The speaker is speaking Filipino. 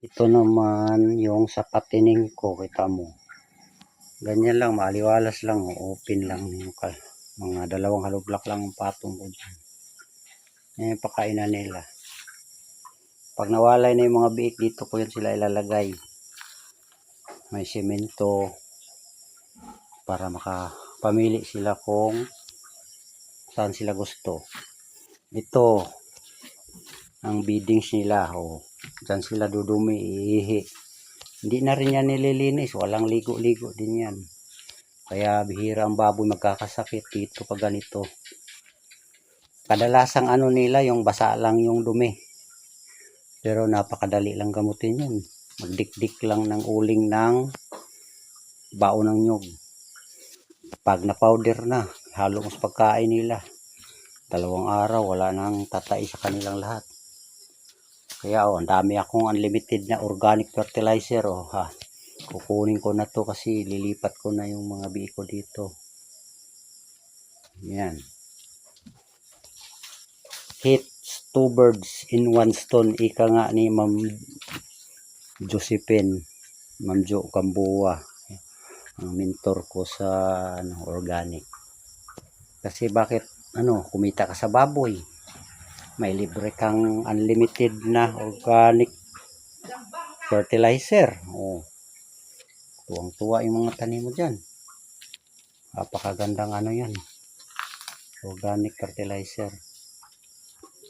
Ito naman yung sa patining ko, kita mo. Ganyan lang, maaliwalas lang, open lang yung mga dalawang halublak lang ang patong ko dyan. Yan yung pakainan nila. Pag nawalay na yung mga biik, dito ko yun sila ilalagay. May semento para makapamili sila kung saan sila gusto. Ito ang beddings nila. Dyan sila dudumi, iihi. Hindi na rin yan nililinis. Walang ligo-ligo din yan. Kaya bihira ang baboy magkakasakit dito pag ganito. Kadalasang ano nila, yung basa lang yung dumi. Pero napakadali lang gamutin yun. Magdikdik lang ng uling ng baon ng nyug. Pag na-powder na, halo mo sa pagkain nila. 2 araw, wala nang tatai sa kanilang lahat. Kaya ang dami akong unlimited na organic fertilizer. Kukunin ko na to kasi lilipat ko na yung mga biik ko dito. Yan. Hits 2 birds in 1 stone. Ika nga ni Ma'am Josephine, Ma'am Jo Gamboa, ang mentor ko sa organic. Kasi bakit kumita ka sa baboy? May libre kang unlimited na organic fertilizer. Tuwang-tuwa yung mga tanim mo dyan. Napakagandang yan. Organic fertilizer.